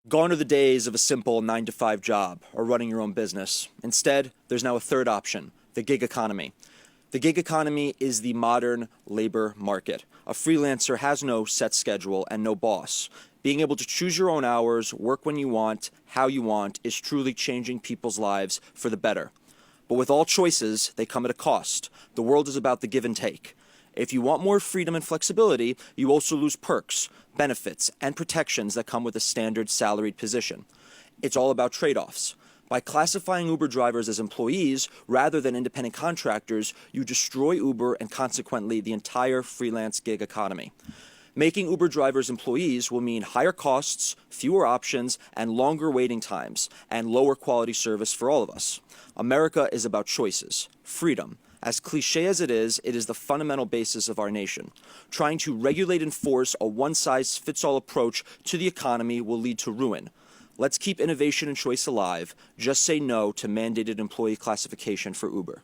Gone are the days of a simple 9-to-5 job or running your own business. Instead, there's now a third option, the gig economy. The gig economy is the modern labor market. A freelancer has no set schedule and no boss. Being able to choose your own hours, work when you want, how you want, is truly changing people's lives for the better. But with all choices, they come at a cost. The world is about the give and take. If you want more freedom and flexibility, you also lose perks, benefits, and protections that come with a standard salaried position. It's all about trade-offs. By classifying Uber drivers as employees rather than independent contractors, you destroy Uber and consequently the entire freelance gig economy. Making Uber drivers employees will mean higher costs, fewer options, and longer waiting times, and lower quality service for all of us. America is about choices, freedom. As cliche as it is the fundamental basis of our nation. Trying to regulate and force a one-size-fits-all approach to the economy will lead to ruin. Let's keep innovation and choice alive. Just say no to mandated employee classification for Uber.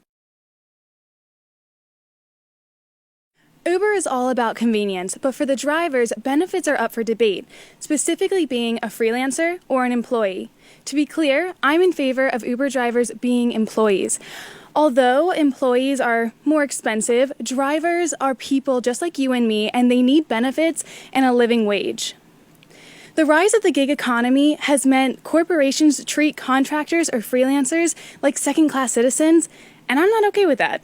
Uber is all about convenience, but for the drivers, benefits are up for debate, specifically being a freelancer or an employee. To be clear, I'm in favor of Uber drivers being employees. Although employees are more expensive, drivers are people just like you and me, and they need benefits and a living wage. The rise of the gig economy has meant corporations treat contractors or freelancers like second-class citizens, and I'm not okay with that.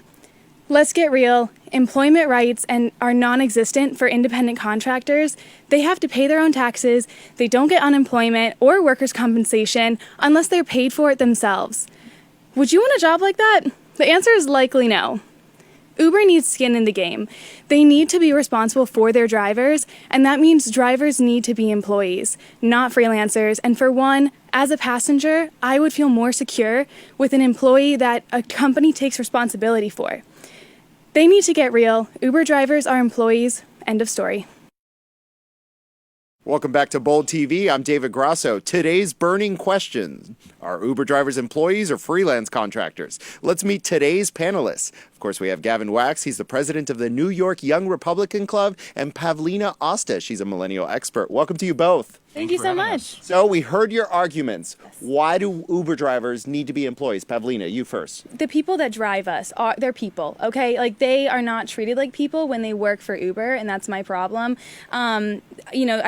Let's get real. Employment rights are non-existent for independent contractors. They have to pay their own taxes, they don't get unemployment or workers' compensation unless they're paid for it themselves. Would you want a job like that? The answer is likely no. Uber needs skin in the game. They need to be responsible for their drivers, and that means drivers need to be employees, not freelancers. And for one, as a passenger, I would feel more secure with an employee that a company takes responsibility for. They need to get real. Uber drivers are employees. End of story. Welcome back to BoldTV. I'm David Grasso. Today's burning question: are Uber drivers employees or freelance contractors? Let's meet today's panelists. Of course, we have Gavin Wax. He's the president of the New York Young Republican Club, and Pavlina Osta. She's a millennial expert. Welcome to you both. Thank you so much. So we heard your arguments. Why do Uber drivers need to be employees? Pavlina, you first. The people that drive us they're people, okay? Like, they are not treated like people when they work for Uber, and that's my problem. I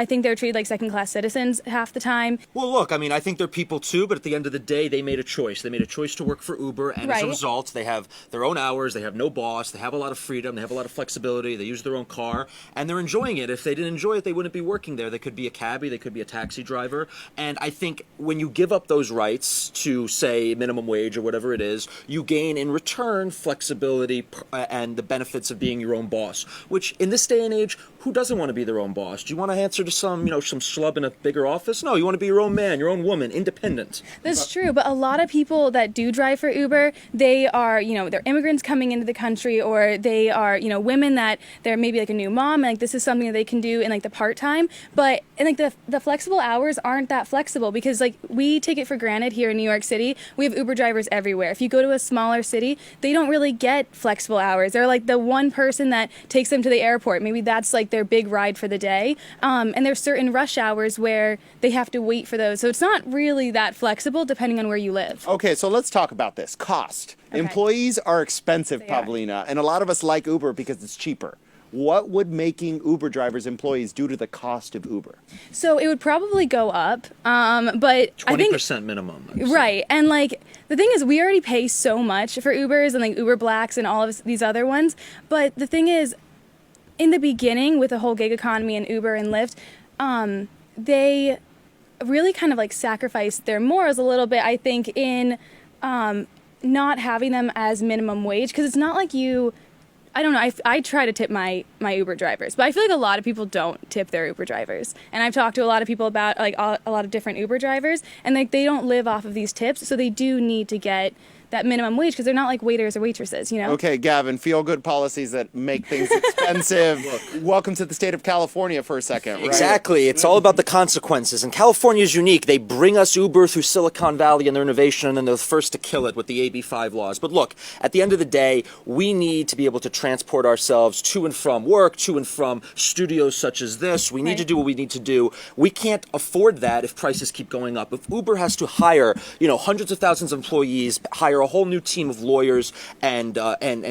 think they're treated like second-class citizens half the time. Well, look, I think they're people too, but at the end of the day, they made a choice. They made a choice to work for Uber, and as a result, they have their own hours, they have no boss, they have a lot of freedom, they have a lot of flexibility, they use their own car, and they're enjoying it. If they didn't enjoy it, they wouldn't be working there. They could be a cabbie, they could be a taxi driver, and I think when you give up those rights to, say, minimum wage or whatever it is, you gain in return flexibility and the benefits of being your own boss, which in this day and age, who doesn't want to be their own boss? Do you want to answer to some schlub in a bigger office? No, you want to be your own man, your own woman, independent. That's true, but a lot of people that do drive for Uber, they are, they're immigrants coming into the country, or they are, women that they're maybe like a new mom, and like this is something that they can do in like the part-time, but and like the flexible hours aren't that flexible because like we take it for granted here in New York City. We have Uber drivers everywhere. If you go to a smaller city, they don't really get flexible hours. They're like the one person that takes them to the airport. Maybe that's like their big ride for the day. And there's certain rush hours where they have to wait for those. So it's not really that flexible depending on where you live. Okay, so let's talk about this. Cost. Okay. Employees are expensive, Pavlina, and a lot of us like Uber because it's cheaper. What would making Uber drivers employees do to the cost of Uber? So it would probably go up, but 20% minimum. Right, and like the thing is, we already pay so much for Ubers and like Uber Blacks and all of these other ones. But the thing is, in the beginning, with the whole gig economy and Uber and Lyft, they really kind of like sacrificed their morals a little bit, I think, in not having them as minimum wage, because it's not like I don't know, I try to tip my Uber drivers, but I feel like a lot of people don't tip their Uber drivers. And I've talked to a lot of people about like a lot of different Uber drivers, and like they don't live off of these tips, so they do need to get that minimum wage because they're not like waiters or waitresses, you know? Okay, Gavin, feel-good policies that make things expensive. Welcome to the state of California for a second, right? Exactly. It's all about the consequences. And California is unique. They bring us Uber through Silicon Valley and their innovation, and then they're the first to kill it with the AB5 laws. But look, at the end of the day, we need to be able to transport ourselves to and from work, to and from studios such as this. We need to do what we need to do. We can't afford that if prices keep going up. If Uber has to hire, hundreds of thousands of employees, hire a whole new team of lawyers and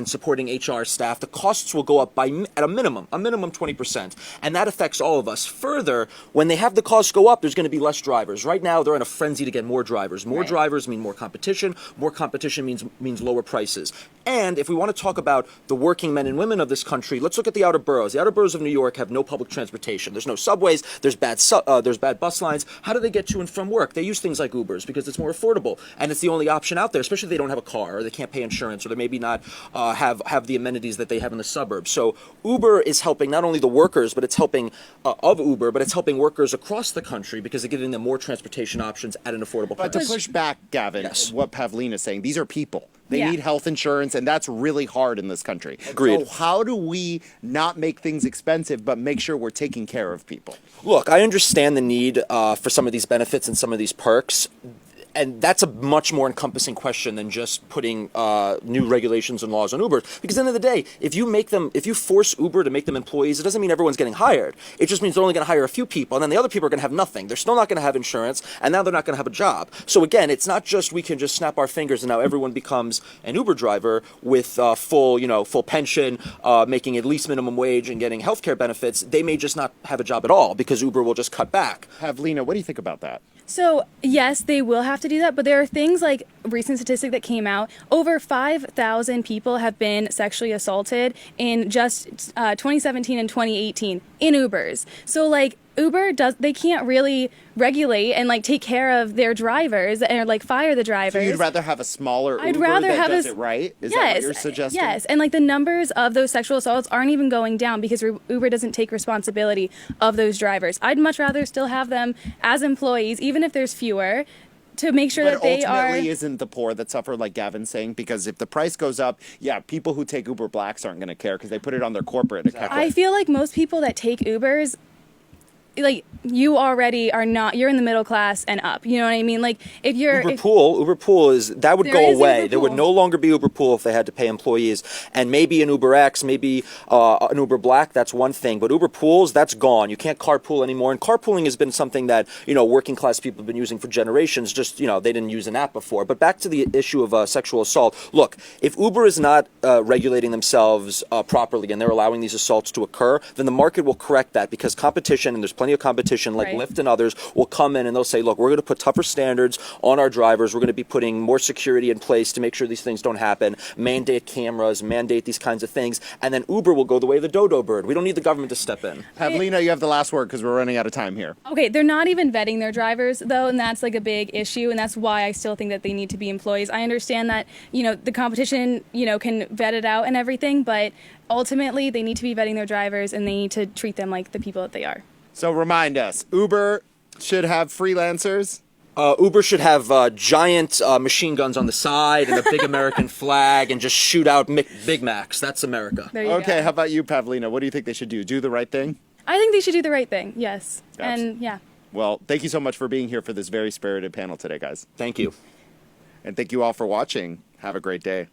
supporting HR staff, the costs will go up by at a minimum 20%, and that affects all of us. Further, when they have the costs go up, there's going to be less drivers. Right now, they're in a frenzy to get more drivers. More drivers mean more competition. More competition means lower prices. And if we want to talk about the working men and women of this country, let's look at the outer boroughs. The outer boroughs of New York have no public transportation. There's no subways. There's bad bus lines. How do they get to and from work? They use things like Ubers because it's more affordable, and it's the only option out there, especially if they don't have a car or they can't pay insurance or they maybe not have the amenities that they have in the suburbs. So Uber is helping not only the workers, but it's helping of Uber, but it's helping workers across the country because they're giving them more transportation options at an affordable price. But to push back, Gavin, Yes. what Pavlina's saying, these are people. They Yeah. need health insurance, and that's really hard in this country. Agreed. So how do we not make things expensive, but make sure we're taking care of people? Look, I understand the need for some of these benefits and some of these perks. And that's a much more encompassing question than just putting new regulations and laws on Uber. Because at the end of the day, if you force Uber to make them employees, it doesn't mean everyone's getting hired. It just means they're only going to hire a few people, and then the other people are going to have nothing. They're still not going to have insurance, and now they're not going to have a job. So again, it's not just we can just snap our fingers and now everyone becomes an Uber driver with full pension, making at least minimum wage and getting healthcare benefits. They may just not have a job at all because Uber will just cut back. Pavlina, what do you think about that? So, yes, they will have to do that, but there are things like recent statistic that came out. Over 5,000 people have been sexually assaulted in just 2017 and 2018 in Ubers. So, Uber they can't really regulate and take care of their drivers and fire the drivers. So you'd rather have a smaller I'd Uber rather that have does it right? Is that what you're suggesting? Yes, and the numbers of those sexual assaults aren't even going down because Uber doesn't take responsibility of those drivers. I'd much rather still have them as employees, even if there's fewer, to make sure that they are. Ultimately, isn't the poor that suffer, like Gavin's saying? Because if the price goes up, people who take Uber Blacks aren't going to care because they put it on their corporate account. I feel like most people that take Ubers, you already are not, you're in the middle class and up. You know what I mean? If you're Uber Pool that would There go is away. Uber There would Pool. no longer be Uber Pool if they had to pay employees. And maybe an Uber X, maybe an Uber Black, that's one thing. But Uber Pools, that's gone. You can't carpool anymore. And carpooling has been something that, working class people have been using for generations. Just, they didn't use an app before. But back to the issue of sexual assault. Look, if Uber is not regulating themselves properly and they're allowing these assaults to occur, then the market will correct that because competition, and there's plenty of competition, like Right. Lyft and others, will come in and they'll say, look, we're going to put tougher standards on our drivers. We're going to be putting more security in place to make sure these things don't happen, mandate cameras, mandate these kinds of things. And then Uber will go the way of the dodo bird. We don't need the government to step in. Pavlina, you have the last word because we're running out of time here. Okay, they're not even vetting their drivers, though, and that's a big issue, and that's why I still think that they need to be employees. I understand that, the competition, can vet it out and everything, but ultimately they need to be vetting their drivers, and they need to treat them like the people that they are. So remind us, Uber should have freelancers? Uber should have giant machine guns on the side and a big American flag and just shoot out Big Macs. That's America. There you Okay, go. how about you, Pavlina? What do you think they should do? Do the right thing? I think they should do the right thing, yes. Abs- And, yeah. Well, thank you so much for being here for this very spirited panel today, guys. Thank you. And thank you all for watching. Have a great day.